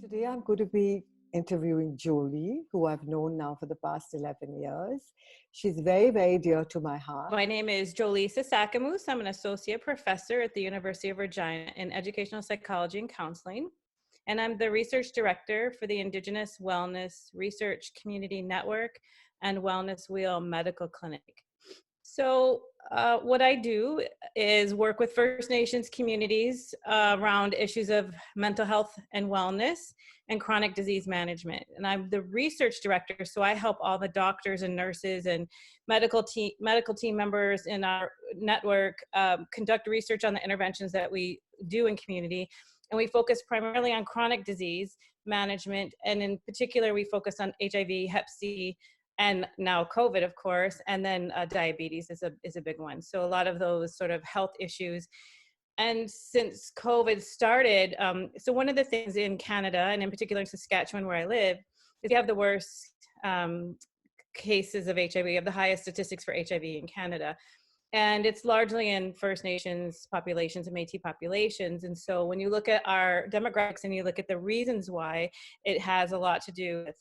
Today I'm going to be interviewing Jolee, who I've known now for the past 11 years. She's very, very dear to my heart. My name is Jolee Sasakamoose. I'm an associate professor at the University of Regina in Educational Psychology and Counselling. And I'm the research director for the Indigenous Wellness Research Community Network and Wellness Wheel Medical Clinic. So what I do is work with First Nations communities around issues of mental health and wellness and chronic disease management. And I'm the research director, so I help all the doctors and nurses and medical team members in our network conduct research on the interventions that we do in community. And we focus primarily on chronic disease management. And in particular, we focus on HIV, Hep C, and now COVID, of course, and then diabetes is a big one. So a lot of those sort of health issues. And since COVID started, so one of the things in Canada, and in particular in Saskatchewan where I live, is we have the worst cases of HIV. We have the highest statistics for HIV in Canada. And it's largely in First Nations populations and Métis populations. And so when you look at our demographics and you look at the reasons why, it has a lot to do with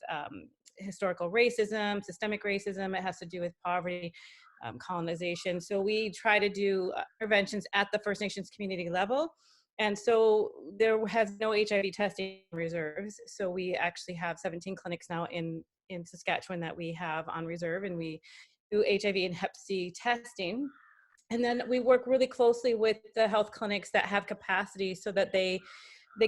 historical racism, systemic racism. It has to do with poverty, colonization. So we try to do interventions at the First Nations community level. And so there has no HIV testing reserves. So we actually have 17 clinics now in Saskatchewan that we have on reserve, and we do HIV and Hep C testing. And then we work really closely with the health clinics that have capacity so that they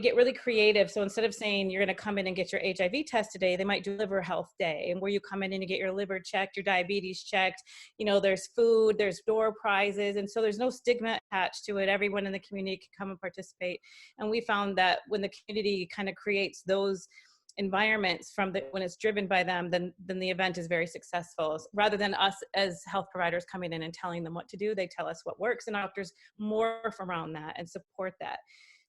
get really creative. So instead of saying you're going to come in and get your HIV test today, they might do liver health day, and where you come in and you get your liver checked, your diabetes checked. You know, there's food, there's door prizes, and so there's no stigma attached to it. Everyone in the community can come and participate. And we found that when the community kind of creates those environments when it's driven by them, then the event is very successful. Rather than us as health providers coming in and telling them what to do, they tell us what works, and doctors morph around that and support that.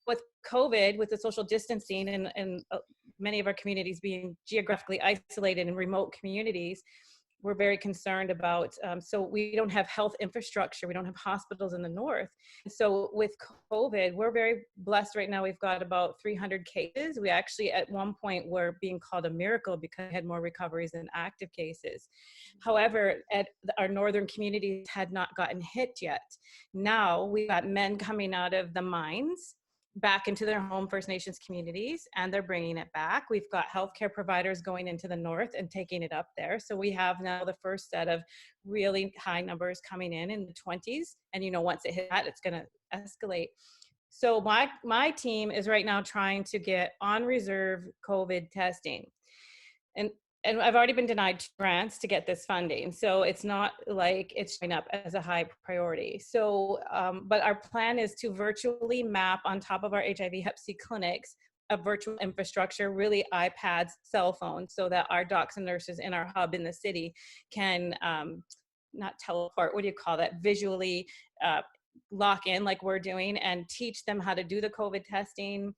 With COVID, with the social distancing and many of our communities being geographically isolated in remote communities, we're very concerned about, so we don't have health infrastructure. We don't have hospitals in the north. So with COVID, we're very blessed right now. We've got about 300 cases. We actually at one point were being called a miracle because we had more recoveries than active cases. However, our northern communities had not gotten hit yet. Now we've got men coming out of the mines back into their home First Nations communities, and they're bringing it back. We've got healthcare providers going into the north and taking it up there. So we have now the first set of really high numbers coming in the 20s. And once it hit that, it's going to escalate. So my team is right now trying to get on reserve COVID testing. And I've already been denied 2 grants to get this funding. So it's not like it's showing up as a high priority. So, but our plan is to virtually map on top of our HIV Hep C clinics a virtual infrastructure, really iPads, cell phones, so that our docs and nurses in our hub in the city can not teleport, what do you call that, visually lock in like we're doing and teach them how to do the COVID testing.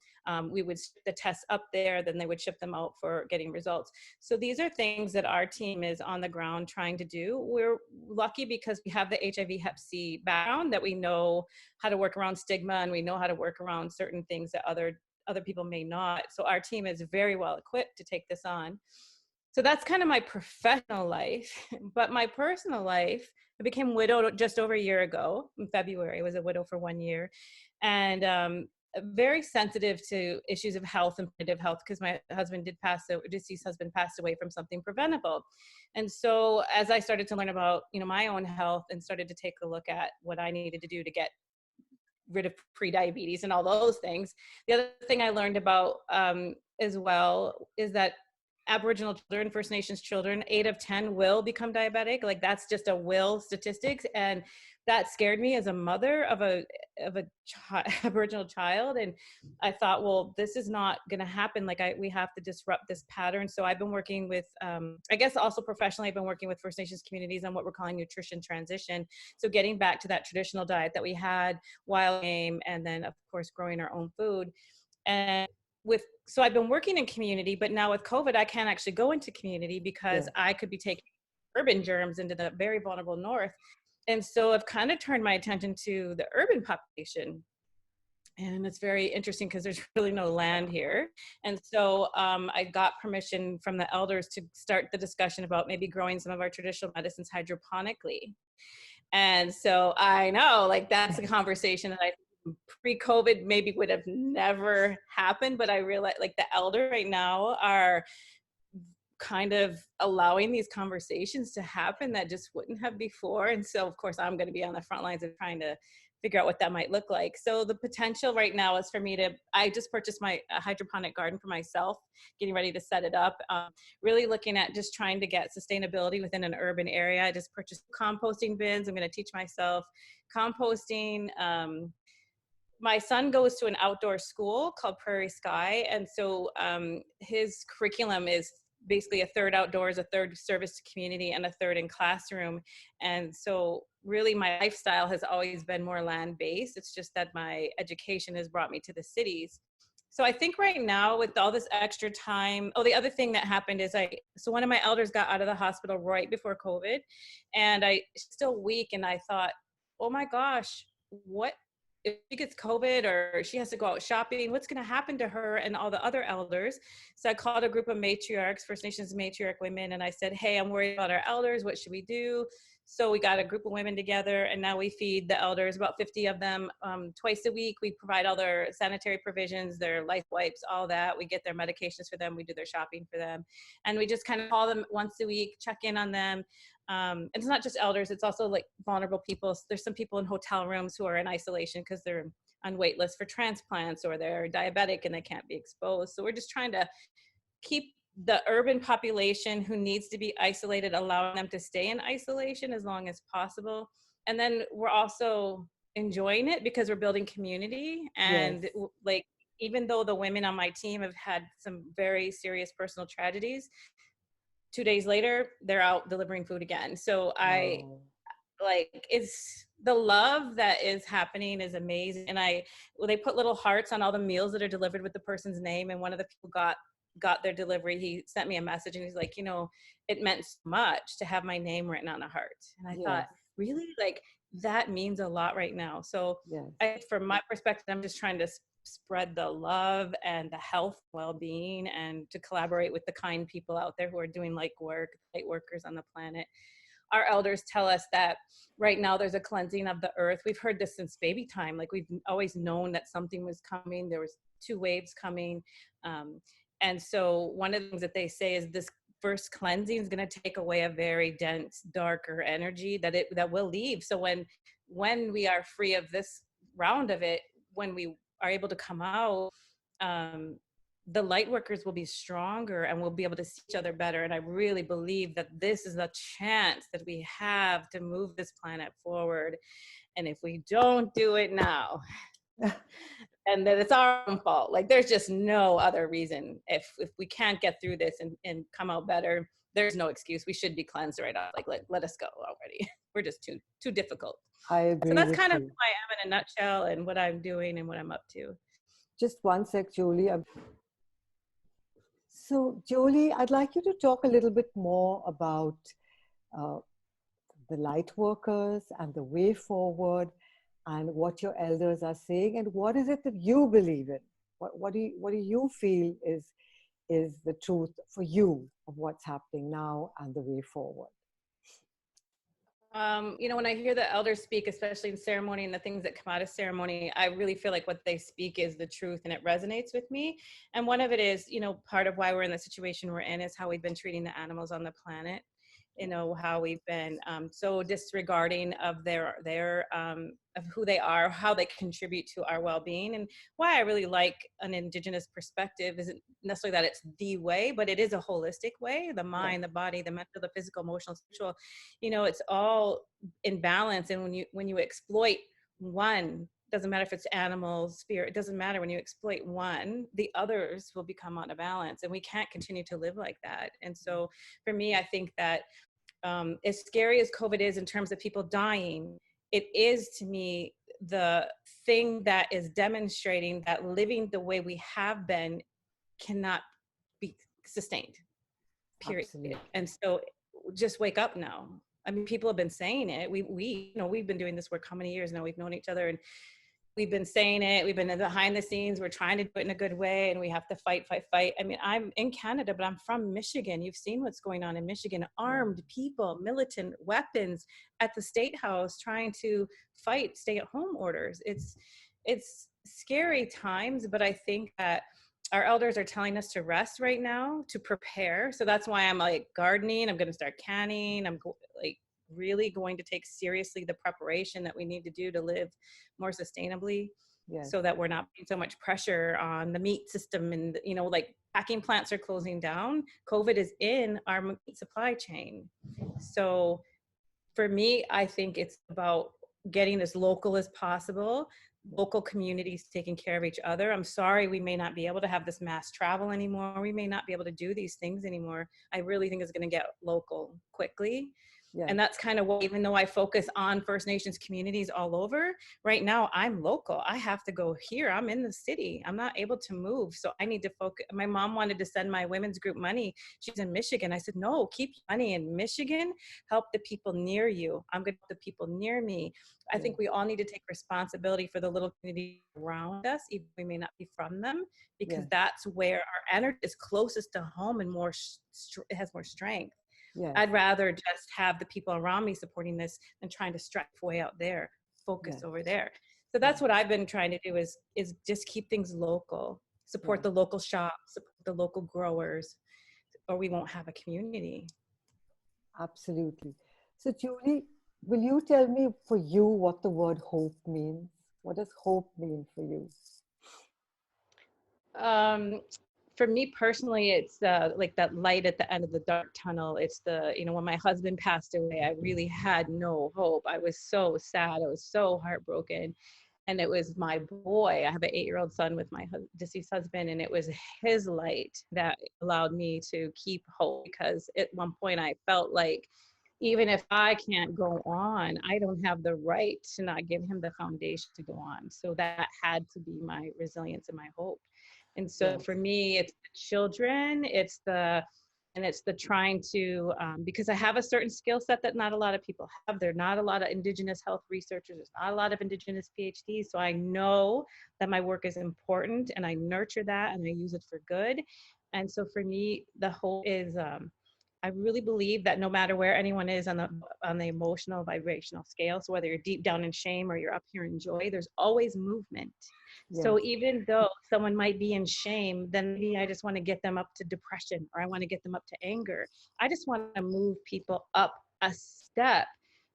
We would ship the tests up there, then they would ship them out for getting results. So these are things that our team is on the ground trying to do. We're lucky because we have the HIV Hep C background, that we know how to work around stigma, and we know how to work around certain things that other people may not. So our team is very well equipped to take this on. So that's kind of my professional life. But my personal life, I became widowed just over a year ago. In February, I was a widow for 1 year, and very sensitive to issues of health and preventive health, because my deceased husband passed away from something preventable. And so as I started to learn about, my own health and started to take a look at what I needed to do to get rid of pre-diabetes and all those things, the other thing I learned about as well is that Aboriginal children, First Nations children, 8 of 10 will become diabetic. Like, that's just a will statistics. And that scared me as a mother of a Aboriginal child. And I thought, well, this is not going to happen. Like, we have to disrupt this pattern. So I've been working with, I guess also professionally, I've been working with First Nations communities on what we're calling nutrition transition. So getting back to that traditional diet that we had, wild game, and then of course growing our own food. And so I've been working in community, but now with COVID, I can't actually go into community because I could be taking urban germs into the very vulnerable north. And so I've kind of turned my attention to the urban population. And it's very interesting because there's really no land here. And so I got permission from the elders to start the discussion about maybe growing some of our traditional medicines hydroponically. And so I know, like, that's a conversation that I pre-COVID maybe would have never happened, but I realize like the elders right now are kind of allowing these conversations to happen that just wouldn't have before. And so of course I'm going to be on the front lines of trying to figure out what that might look like. So the potential right now is for me to, I just purchased my hydroponic garden for myself, getting ready to set it up. Really looking at just trying to get sustainability within an urban area. I just purchased composting bins. I'm going to teach myself composting. My son goes to an outdoor school called Prairie Sky. And so his curriculum is basically a third outdoors, a third service to community, and a third in classroom. And so really my lifestyle has always been more land-based. It's just that my education has brought me to the cities. So I think right now with all this extra time, the other thing that happened is so one of my elders got out of the hospital right before COVID, and still weak. And I thought, oh my gosh, what if she gets COVID or she has to go out shopping, what's going to happen to her and all the other elders? So I called a group of matriarchs, First Nations matriarch women, and I said, hey, I'm worried about our elders. What should we do? So we got a group of women together, and now we feed the elders, about 50 of them, twice a week. We provide all their sanitary provisions, their life wipes, all that. We get their medications for them. We do their shopping for them. And we just kind of call them once a week, check in on them. It's not just elders, it's also like vulnerable people. There's some people in hotel rooms who are in isolation because they're on wait lists for transplants, or they're diabetic and they can't be exposed. So we're just trying to keep the urban population who needs to be isolated, allowing them to stay in isolation as long as possible. And then we're also enjoying it because we're building community. And Yes. like, even though the women on my team have had some very serious personal tragedies, 2 days later, they're out delivering food again. So Wow. it's the love that is happening is amazing. And they put little hearts on all the meals that are delivered with the person's name. And one of the people got their delivery. He sent me a message and he's like, it meant so much to have my name written on a heart. And I thought, Yes. really, like, that means a lot right now. So Yes. from my perspective, I'm just trying to spread the love and the health, well-being, and to collaborate with the kind people out there who are doing light workers on the planet. Our elders tell us that right now there's a cleansing of the earth. We've heard this since baby time. Like, we've always known that something was coming. There was 2 waves coming. And so one of the things that they say is this first cleansing is going to take away a very dense, darker energy that will leave. So when we are free of this round of it, when we are able to come out, the light workers will be stronger and we'll be able to see each other better. And I really believe that this is a chance that we have to move this planet forward. And if we don't do it now, and that it's our own fault. Like, there's just no other reason. If we can't get through this and come out better, there's no excuse. We should be cleansed right off. Like, let us go already. We're just too difficult. I So agree that's with kind of who you. I am in a nutshell, and what I'm doing and what I'm up to. Just one sec, Jolee. So, Jolee, I'd like you to talk a little bit more about uh, the light workers and the way forward, and what your elders are saying, and what is it that you believe in? What do you feel is the truth for you of what's happening now and the way forward? When I hear the elders speak, especially in ceremony and the things that come out of ceremony, I really feel like what they speak is the truth and it resonates with me. And one of it is, part of why we're in the situation we're in is how we've been treating the animals on the planet. How we've been so disregarding of their of who they are, how they contribute to our well-being. And why I really like an Indigenous perspective isn't necessarily that it's the way, but it is a holistic way. The mind, the body, the mental, the physical, emotional, spiritual, it's all in balance. And when you exploit one, doesn't matter if it's animals, spirit, it doesn't matter. When you exploit one, the others will become out of balance, and we can't continue to live like that. And so for me, I think that as scary as COVID is in terms of people dying, it is to me the thing that is demonstrating that living the way we have been cannot be sustained, period. Absolutely. And so just wake up now. I mean, people have been saying it. We've been doing this work how many years now? We've known each other, and we've been saying it, we've been behind the scenes, we're trying to do it in a good way, and we have to fight. I mean, I'm in Canada, but I'm from Michigan. You've seen what's going on in Michigan. Armed people, militant weapons at the State House trying to fight stay-at-home orders. It's scary times, but I think that our elders are telling us to rest right now, to prepare. So that's why I'm like gardening. I'm going to start canning. Like really going to take seriously the preparation that we need to do to live more sustainably. Yes. So that we're not putting so much pressure on the meat system. And, you know, like packing plants are closing down. COVID is in our meat supply chain. So for me, I think it's about getting as local as possible, local communities taking care of each other. I'm sorry, we may not be able to have this mass travel anymore. We may not be able to do these things anymore. I really think it's going to get local quickly. Yes. And that's kind of what, even though I focus on First Nations communities all over, right now I'm local. I have to go here. I'm in the city. I'm not able to move. So I need to focus. My mom wanted to send my women's group money. She's in Michigan. I said, no, keep money in Michigan. Help the people near you. I'm going to help the people near me. I think we all need to take responsibility for the little community around us, even if we may not be from them, because that's where our energy is closest to home and more, it has more strength. Yes. I'd rather just have the people around me supporting this than trying to stretch way out there, focus over there. So that's what I've been trying to do is just keep things local, support the local shops, support the local growers, or we won't have a community. Absolutely. So Julie, will you tell me for you what the word hope means? What does hope mean for you? For me personally, it's like that light at the end of the dark tunnel. It's the, you know, when my husband passed away, I really had no hope. I was so sad. I was so heartbroken. And it was my boy. I have an 8-year-old son with my deceased husband, and it was his light that allowed me to keep hope, because at one point I felt like, even if I can't go on, I don't have the right to not give him the foundation to go on. So that had to be my resilience and my hope. And so for me, it's the children, it's the trying to, because I have a certain skill set that not a lot of people have. There are not a lot of Indigenous health researchers. There's not a lot of Indigenous PhDs. So I know that my work is important, and I nurture that and I use it for good. And so for me, the hope is, I really believe that no matter where anyone is on the emotional vibrational scale, so whether you're deep down in shame or you're up here in joy, there's always movement. So even though someone might be in shame, then maybe I just want to get them up to depression, or I want to get them up to anger. I just want to move people up a step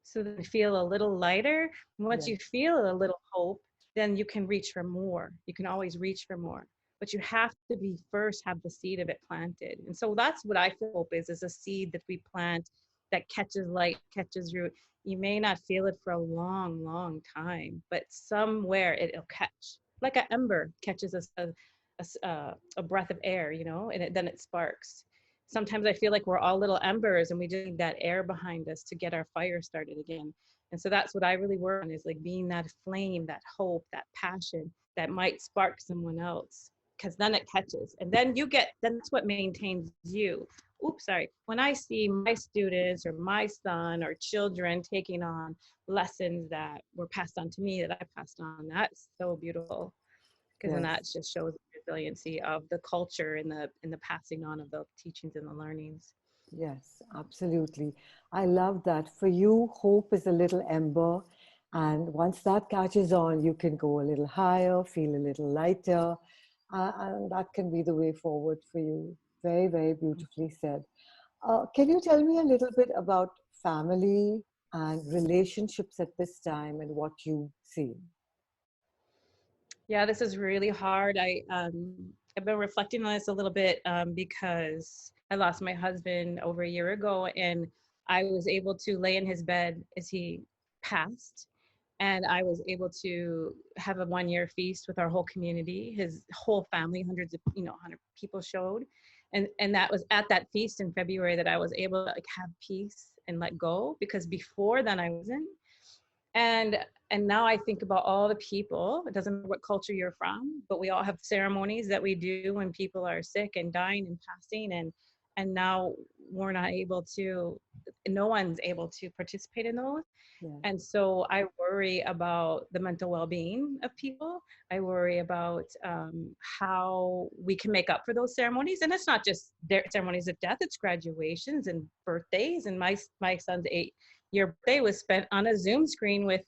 so that they feel a little lighter. And once you feel a little hope, then you can reach for more. You can always reach for more. But you have to be first have the seed of it planted. And so that's what I feel hope is a seed that we plant that catches light, catches root. You may not feel it for a long, long time, but somewhere it'll catch. Like an ember catches a breath of air, you know, and then it sparks. Sometimes I feel like we're all little embers, and we just need that air behind us to get our fire started again. And so that's what I really work on, is like being that flame, that hope, that passion that might spark someone else, because then it catches. And then that's what maintains you. Oops, sorry. When I see my students or my son or children taking on lessons that were passed on to me, that I passed on, that's so beautiful. Because then that just shows the resiliency of the culture and the passing on of the teachings and the learnings. Yes, absolutely. I love that. For you, hope is a little ember. And once that catches on, you can go a little higher, feel a little lighter. And that can be the way forward for you. Very, very beautifully said. Can you tell me a little bit about family and relationships at this time and what you see? Yeah, this is really hard. I've been reflecting on this a little bit because I lost my husband over a year ago, and I was able to lay in his bed as he passed. And I was able to have a 1-year feast with our whole community, his whole family, 100 people showed. And that was at that feast in February that I was able to like have peace and let go, because before then I wasn't. And now I think about all the people. It doesn't matter what culture you're from, but we all have ceremonies that we do when people are sick and dying and passing. And now we're not able to, no one's able to participate in those. Yeah. And so I worry about the mental well-being of people. I worry about how we can make up for those ceremonies. And it's not just their ceremonies of death, it's graduations and birthdays. And my son's 8-year birthday was spent on a Zoom screen with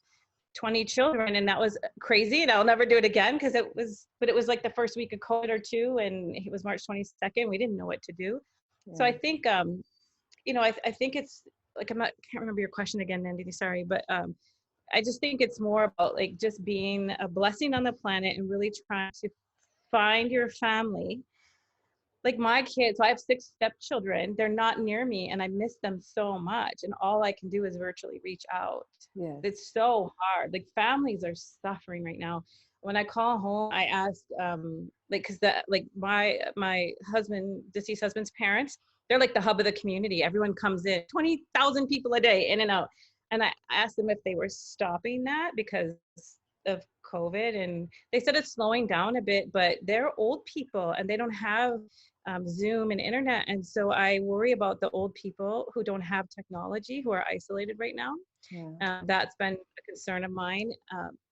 20 children, and that was crazy, and I'll never do it again because it was like the first week of COVID or two, and it was March 22nd. We didn't know what to do. Yeah. So I think, I think it's like, can't remember your question again, Nandinii, sorry, but I just think it's more about like just being a blessing on the planet and really trying to find your family. Like my kids, so I have 6 stepchildren. They're not near me and I miss them so much. And all I can do is virtually reach out. Yeah. It's so hard. Like families are suffering right now. When I call home, I ask, cause my deceased husband's parents, they're like the hub of the community. Everyone comes in, 20,000 people a day in and out. And I asked them if they were stopping that because of COVID, and they said it's slowing down a bit, but they're old people and they don't have Zoom and internet. And so I worry about the old people who don't have technology, who are isolated right now. Yeah. That's been a concern of mine.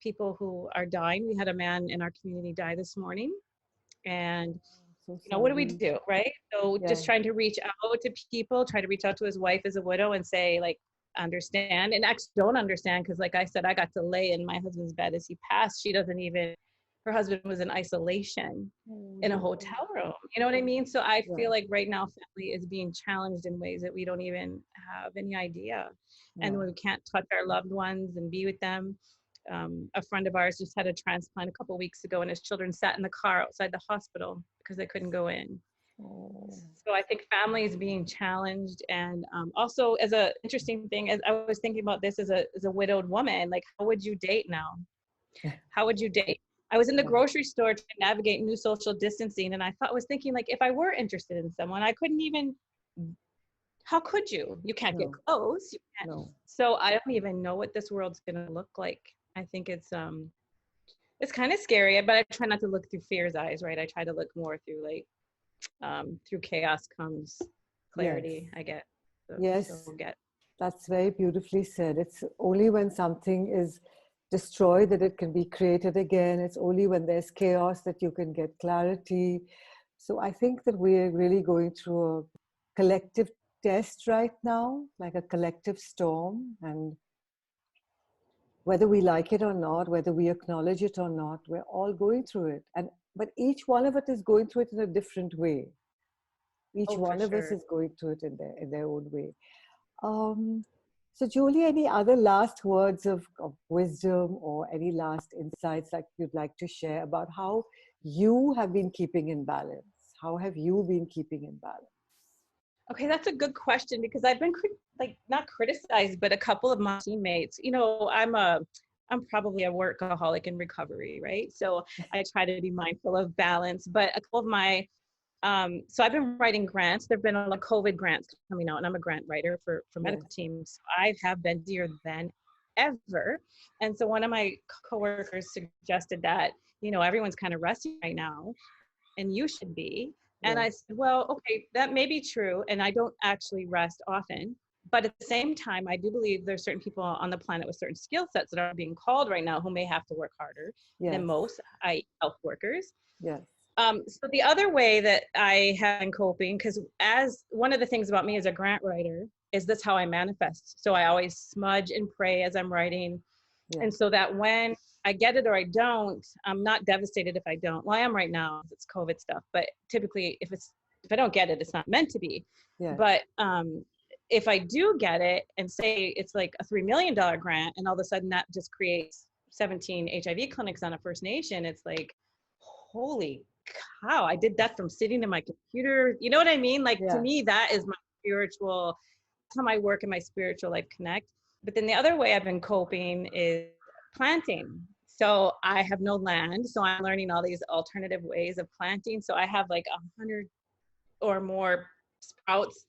People who are dying. We had a man in our community die this morning. And what do we do, right? So just trying to reach out to people, try to reach out to his wife as a widow and say, like, understand, and actually don't understand, because like I said, I got to lay in my husband's bed as he passed. She doesn't even, her husband was in isolation in a hotel room. You know what I mean? So I feel like right now family is being challenged in ways that we don't even have any idea. And we can't touch our loved ones and be with them. A friend of ours just had a transplant a couple of weeks ago, and his children sat in the car outside the hospital because they couldn't go in. So I think family is being challenged. And also, as a interesting thing, as I was thinking about this as a widowed woman, like, how would you date now? How would you date? I was in the grocery store to navigate new social distancing, and I was thinking, like, if I were interested in someone, I couldn't even, how could you? You can't get close. You can't. No. So I don't even know what this world's gonna look like. I think it's kind of scary, but I try not to look through fear's eyes, right? I try to look more through like, through chaos comes clarity, I guess. That's very beautifully said. It's only when something is destroyed that it can be created again. It's only when there's chaos that you can get clarity. So I think that we're really going through a collective test right now, like a collective storm. And whether we like it or not, whether we acknowledge it or not, we're all going through it. But each one of us is going through it in a different way. Each one of us is going through it in their own way. So Jolee, any other last words of wisdom or any last insights that you'd like to share about how you have been keeping in balance? How have you been keeping in balance? Okay, that's a good question, because I've been not criticized, but a couple of my teammates, I'm probably a workaholic in recovery, right? So I try to be mindful of balance, but a couple of my, so I've been writing grants. There've been a lot of COVID grants coming out, and I'm a grant writer for medical teams. I have been busier than ever. And so one of my coworkers suggested that, everyone's kind of resting right now and you should be. And I said, well, okay, that may be true. And I don't actually rest often. But at the same time, I do believe there's certain people on the planet with certain skill sets that are being called right now who may have to work harder than most, i.e. health workers. Yes. So the other way that I have been coping, because as one of the things about me as a grant writer is that's how I manifest. So I always smudge and pray as I'm writing. And so that when I get it or I don't, I'm not devastated if I don't. Well, I am right now, it's COVID stuff, but typically if I don't get it, it's not meant to be. But if I do get it and say it's like a $3 million grant, and all of a sudden that just creates 17 HIV clinics on a First Nation, it's like, holy cow, I did that from sitting in my computer. You know what I mean? Like, to me, that is my spiritual, that's how my work and my spiritual life connect. But then the other way I've been coping is planting. So I have no land, so I'm learning all these alternative ways of planting. So I have like 100 or more sprouts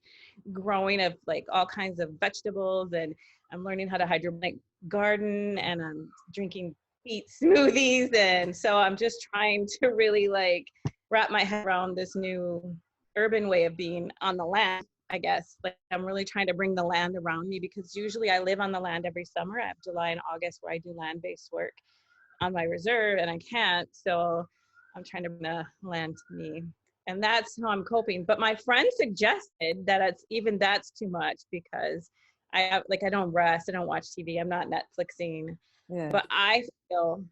growing of like all kinds of vegetables, and I'm learning how to hydroponic garden, and I'm drinking beet smoothies. And so I'm just trying to really like wrap my head around this new urban way of being on the land. I guess. Like I'm really trying to bring the land around me because usually I live on the land every summer. I have July and August where I do land-based work on my reserve and I can't. So I'm trying to bring the land to me. And that's how I'm coping. But my friend suggested that that's too much because I don't rest, I don't watch TV, I'm not Netflixing. Yeah. But I feel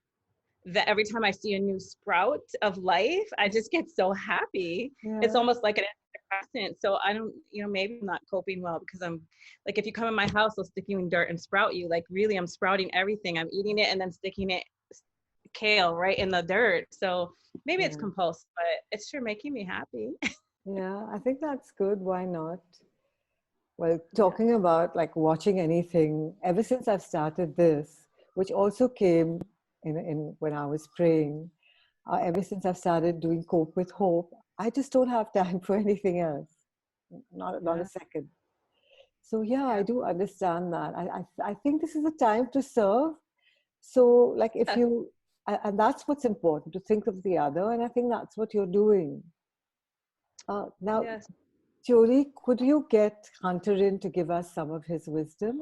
that every time I see a new sprout of life, I just get so happy. Yeah. It's almost like an antidepressant. So I don't, maybe I'm not coping well because I'm like, if you come in my house, I'll stick you in dirt and sprout you. Like really, I'm sprouting everything. I'm eating it and then sticking it kale right in the dirt. So maybe it's compulsive, but it's sure making me happy. Yeah, I think that's good. Why not? Well, talking about like watching anything, ever since I've started this, which also came in when I was praying, ever since I've started doing Cope with Hope, I just don't have time for anything else. Not a second. So yeah, I do understand that. I think this is a time to serve. So like if you, and that's what's important, to think of the other, and I think that's what you're doing. Now, Yes. Jolee, could you get Hunter in to give us some of his wisdom?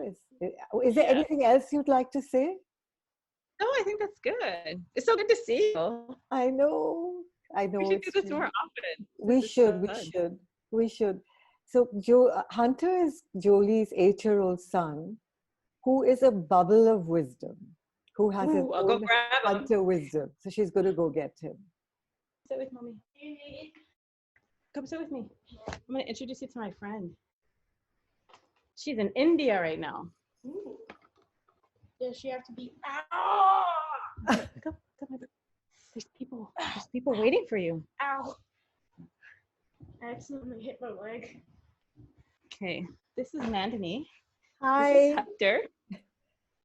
Is there anything else you'd like to say? No, I think that's good. It's so good to see you. I know. We should do this more often. We should. So Hunter is Jolie's 8-year-old son, who is a bubble of wisdom, who has his own Hunter wisdom. So she's going to go get him. Sit with mommy. Come sit with me. I'm going to introduce you to my friend. She's in India right now. Ooh. Does she have to be? Ow! Come. There's people waiting for you. Ow! I accidentally hit my leg. Okay, this is Nandinii. Hi. This is Hunter.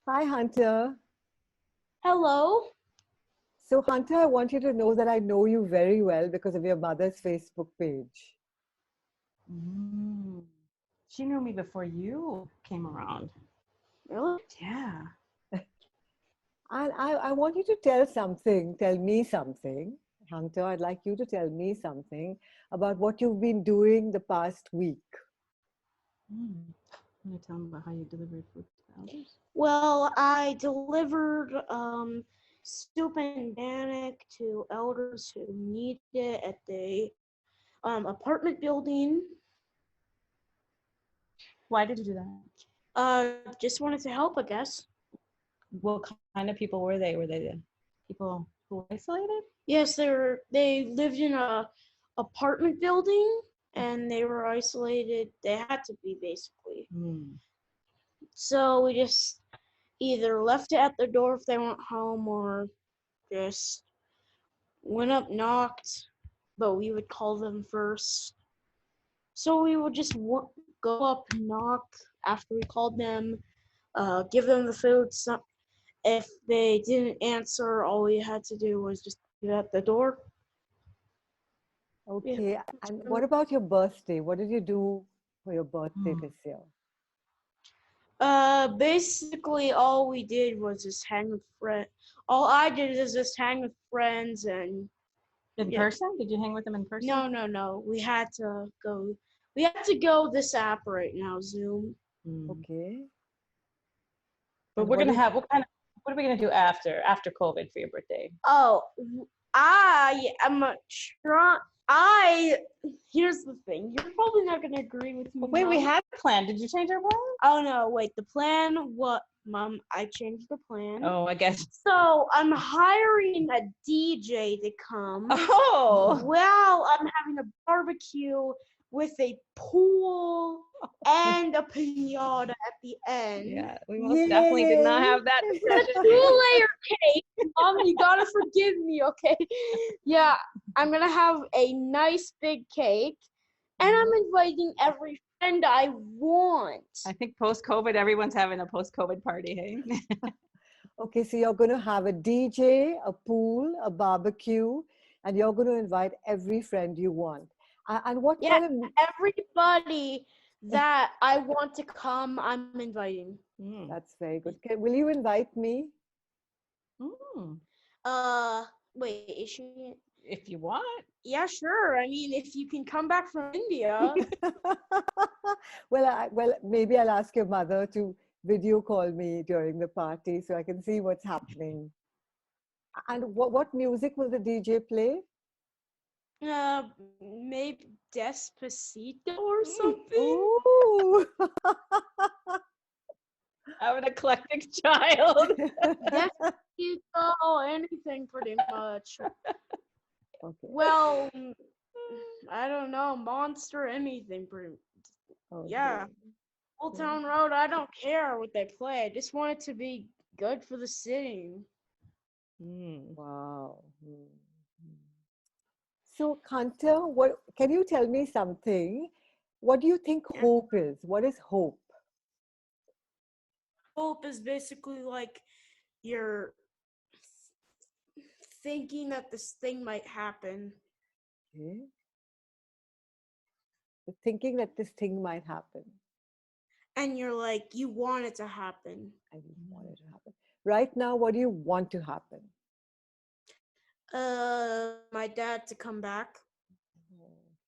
Hi, Hunter. Hello. So, Hunter, I want you to know that I know you very well because of your mother's Facebook page. She knew me before you came around. Really? Yeah. And I want you to tell me something. Hunter, I'd like you to tell me something about what you've been doing the past week. I'm going to tell them about how you delivered food to elders. Well, I delivered soup and bannock to elders who needed it at the apartment building. Why did you do that? Just wanted to help, I guess. What kind of people were they? Were they the people who were isolated? Yes, they lived in a apartment building and they were isolated. They had to be basically. So we just either left it at the door if they weren't home or just went up, knocked, but we would call them first. So we would just go up, knock after we called them, give them the food. If they didn't answer, all we had to do was just get at the door. Okay, yeah. And what about your birthday? What did you do for your birthday this year? Basically all we did was just hang with friends. All I did is just hang with friends and in person? Did you hang with them in person? No. We had to go this app right now, Zoom. Okay. But we're gonna have what are we gonna do after COVID for your birthday? Oh, I am here's the thing. You're probably not going to agree with me. Wait, we had a plan. Did you change our plan? Oh, no. Wait, the plan, Mom, I changed the plan. Oh, I guess. So I'm hiring a DJ to come. Oh. Well, I'm having a barbecue with a pool and a pinata at the end. Yeah, we most definitely did not have that. It's a 2-layer cake. Mom, you gotta forgive me, okay? Yeah, I'm gonna have a nice big cake, and I'm inviting every friend I want. I think post-COVID, everyone's having a post-COVID party, hey? Okay, so you're going to have a DJ, a pool, a barbecue, and you're going to invite every friend you want. And what kind of... everybody that I want to come, I'm inviting. That's very good. Will you invite me? Wait, is she? if you want. Yeah, sure. I mean, if you can come back from India. Well, maybe I'll ask your mother to video call me during the party so I can see what's happening. And what music will the DJ play? Maybe Despacito or something. Ooh. I'm an eclectic child. Despacito, anything pretty much. Okay. Well, I don't know, Monster, anything pretty. Okay. Yeah. Old Town Road, I don't care what they play. I just want it to be good for the sitting. Wow. So, Kanta, what can you tell me something? What do you think hope is? What is hope? Hope is basically like you're thinking that this thing might happen. Okay. Thinking that this thing might happen. And you're like, you want it to happen. I want it to happen. Right now, what do you want to happen? My dad to come back.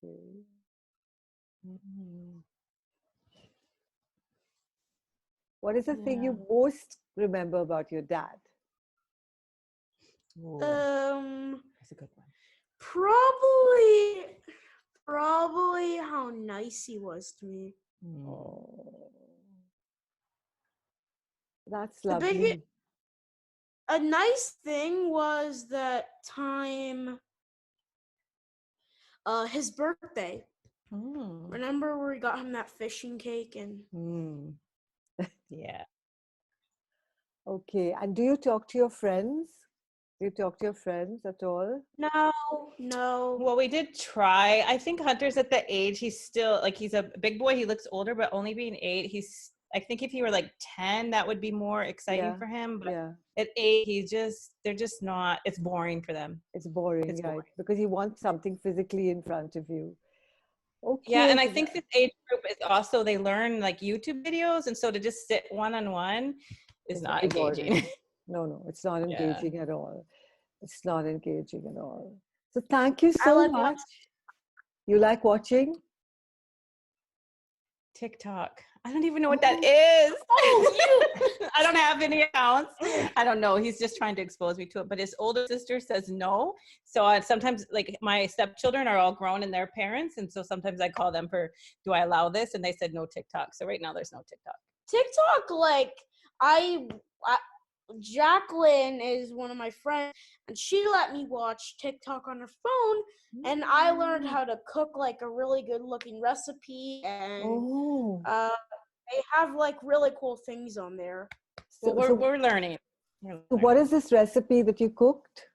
Okay. What is the thing you most remember about your dad? That's a good one. Probably how nice he was to me. Oh, that's lovely. A nice thing was that time, his birthday. Remember where we got him that fishing cake and. Yeah. Okay, and do you talk to your friends? Do you talk to your friends at all? No. Well, we did try. I think Hunter's at the age he's still like he's a big boy. He looks older, but only being 8, I think if he were like 10, that would be more exciting for him. But at 8, they're just not. It's boring for them. It's boring, right? Boring. Because he wants something physically in front of you. Okay. Yeah, and I think this age group is also they learn like YouTube videos, and so to just sit one-on-one is not engaging. No, it's not engaging at all. It's not engaging at all. So thank you so much. You like watching? TikTok. I don't even know what that is. I don't have any accounts. I don't know. He's just trying to expose me to it. But his older sister says no. So sometimes, like, my stepchildren are all grown and their parents. And so sometimes I call them for, do I allow this? And they said no TikTok. So right now there's no TikTok. TikTok, like, Jacqueline is one of my friends, and she let me watch TikTok on her phone, and I learned how to cook like a really good looking recipe, and they have like really cool things on there. So we're learning. What is this recipe that you cooked?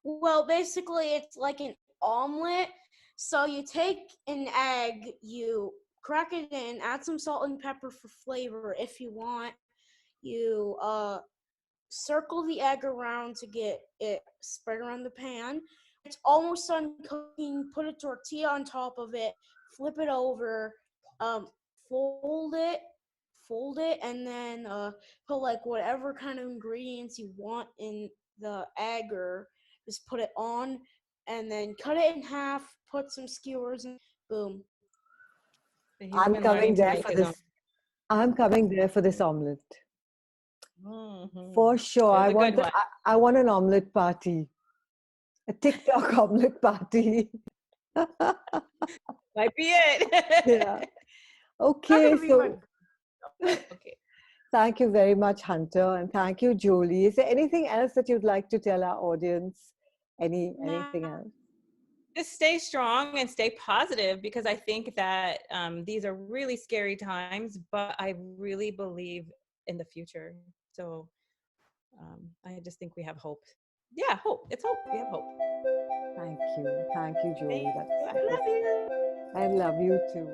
Well, basically it's like an omelet. So you take an egg, you crack it in, add some salt and pepper for flavor if you want. You circle the egg around to get it spread around the pan. It's almost done cooking. Put a tortilla on top of it, flip it over, fold it, and then put like whatever kind of ingredients you want in the egg, or just put it on, and then cut it in half, put some skewers, and boom. I'm coming there for this. I'm coming there for this omelet. For sure. I want an omelet party. A TikTok omelet party. Might be it. Yeah. Okay. So thank you very much, Hunter, and thank you, Jolee. Is there anything else that you'd like to tell our audience? Anything else? Just stay strong and stay positive, because I think that these are really scary times, but I really believe in the future. So I just think we have hope. Yeah, hope. It's hope. We have hope. Thank you, Jolee. I love you. I love you too.